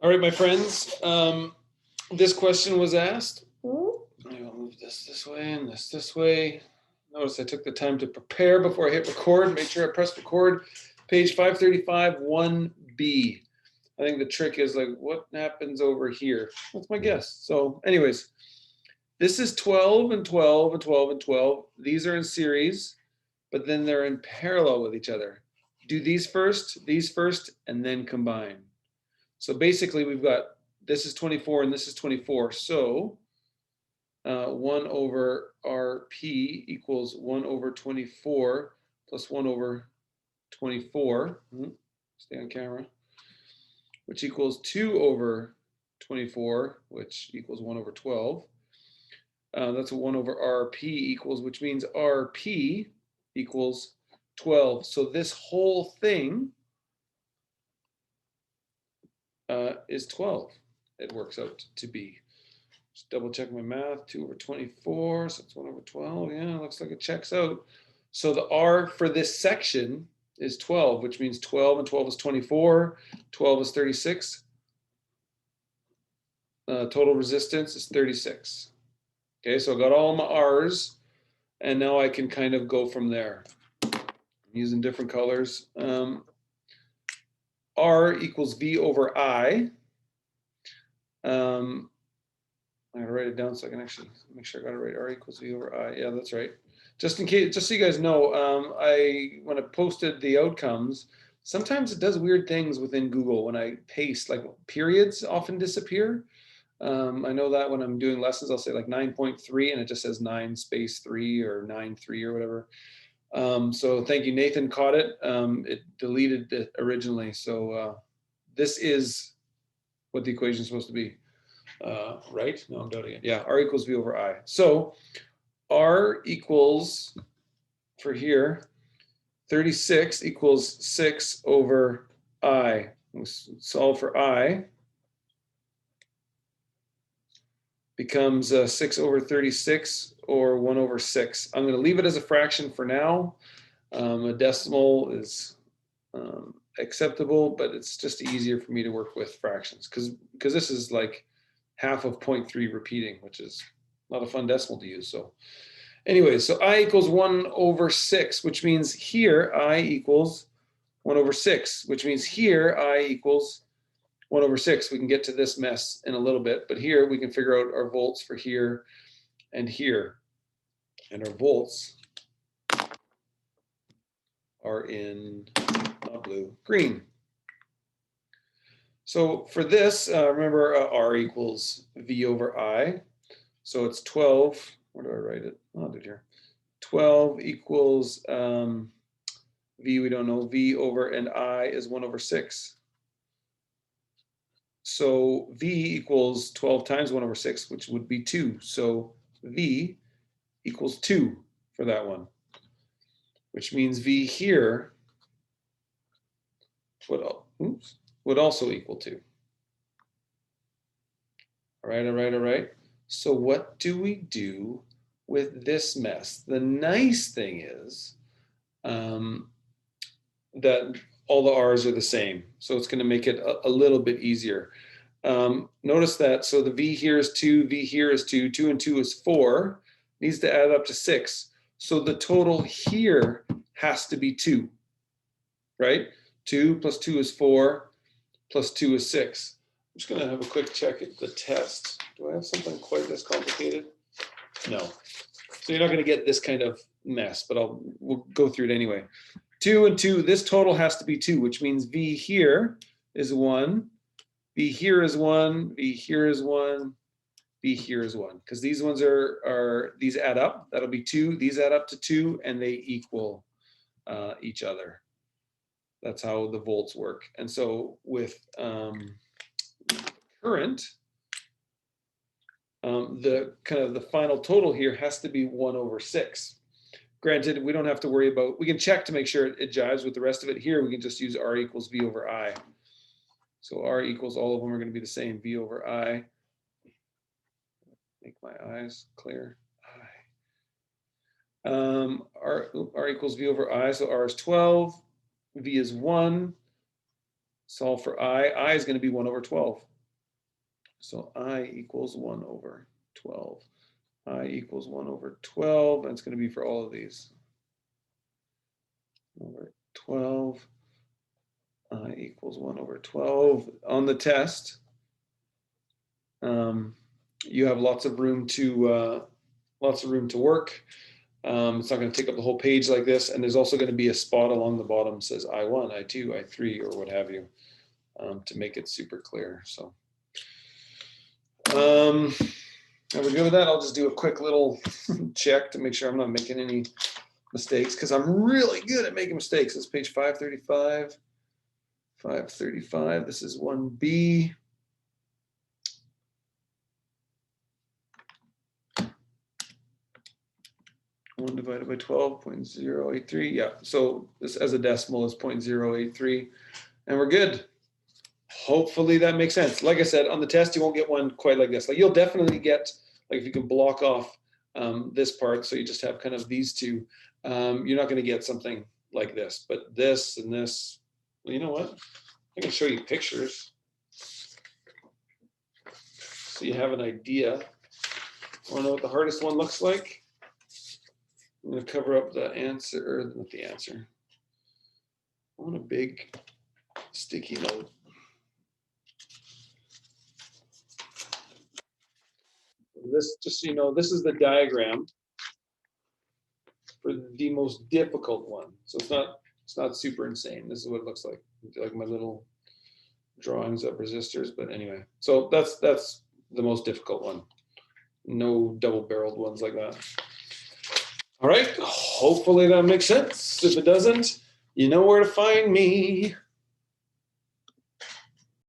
All right, my friends, this question was asked. I'll move this way and this way. Notice I took the time to prepare before I hit record. Make sure I press record. Page 535, 1B. I think the trick is like, what happens over here? That's my guess. So anyways, this is 12 and 12 and 12 and 12. These are in series, but then they're in parallel with each other. Do these first, and then combine. So basically we've got, this is 24 and this is 24. So 1 over RP equals 1 over 24 plus 1 over 24. Stay on camera. Which equals 2 over 24, which equals 1 over 12. That's a 1 over RP equals, which means RP equals 12. So this whole thing is 12. It works out to be. Just double check my math. 2 over 24, so it's 1 over 12. Yeah, looks like it checks out. So the R for this section is 12, which means 12 and 12 is 24. 12 is 36. Total resistance is 36. Okay, so I got all my R's, and now I can kind of go from there. I'm using different colors. R equals V over I. I gotta write it down so I can actually make sure I got it right. R equals V over I. Yeah, that's right. Just in case, just so you guys know, when I posted the outcomes, sometimes it does weird things within Google when I paste, like periods often disappear. I know that when I'm doing lessons, I'll say like 9.3 and it just says 9 space 3 or 9.3 or whatever. So thank you, Nathan caught it. It deleted it originally. So this is what the equation is supposed to be. Right? No, I'm doubting it. Yeah, R equals V over I. So R equals, for here, 36 equals 6 over I. We'll solve for I. Becomes 6 over 36 or 1 over 6. I'm going to leave it as a fraction for now. A decimal is acceptable, but it's just easier for me to work with fractions because this is like half of 0.3 repeating, which is not a fun decimal to use. So anyway, so I equals 1 over 6, which means here I equals 1 over 6, which means here I equals 1 over 6. We can get to this mess in a little bit, but here we can figure out our volts for here and here. And our volts are in not blue, green. So for this, remember R equals V over I. So it's 12. Where do I write it? Oh, I did here. 12 equals V, we don't know. V over and I is 1 over 6. So V equals 12 times 1 over 6, which would be 2. So V equals 2 for that one, which means V here would also equal 2. All right, all right, all right. So what do we do with this mess? The nice thing is that all the R's are the same. So it's going to make it a little bit easier. Notice that, so the V here is 2, V here is 2, 2 and 2 is 4, needs to add up to 6. So the total here has to be 2, right? 2 plus 2 is 4, plus 2 is 6. I'm just going to have a quick check at the test. Do I have something quite this complicated? No. So you're not going to get this kind of mess, but we'll go through it anyway. 2 and 2, this total has to be 2, which means V here is 1, V here is 1, V here is 1, V here is 1. Because these ones these add up, that'll be 2, these add up to 2, and they equal each other. That's how the volts work. And so with current, the final total here has to be 1 over 6. Granted, we don't have to worry about, we can check to make sure it jives with the rest of it. Here, we can just use R equals V over I. So R equals, all of them are going to be the same, V over I. Make my eyes clear. R equals V over I, so R is 12, V is 1, solve for I. I is going to be 1 over 12. So I equals 1 over 12. I equals 1 over 12, and it's going to be for all of these. Over 12. I equals 1 over 12. On the test, you have lots of room to work. It's not going to take up the whole page like this, and there's also going to be a spot along the bottom that says I1, I2, I3, or what have you, to make it super clear. So, are we good with that? I'll just do a quick little check to make sure I'm not making any mistakes, because I'm really good at making mistakes. It's page 535. 535. This is 1B. One divided by 12.083. Yeah, so this as a decimal is 0.083, and we're good. Hopefully that makes sense. Like I said, on the test, you won't get one quite like this. Like you'll definitely get, like if you can block off this part, so you just have kind of these two, you're not going to get something like this. But this and this, well, you know what? I can show you pictures so you have an idea. Want to know what the hardest one looks like? I'm going to cover up the answer, or not the answer. I want a big sticky note. This, just so you know, this is the diagram for the most difficult one. So it's not super insane. This is what it looks like my little drawings of resistors. But anyway, so that's the most difficult one. No double-barreled ones like that. All right, hopefully that makes sense. If it doesn't, you know where to find me.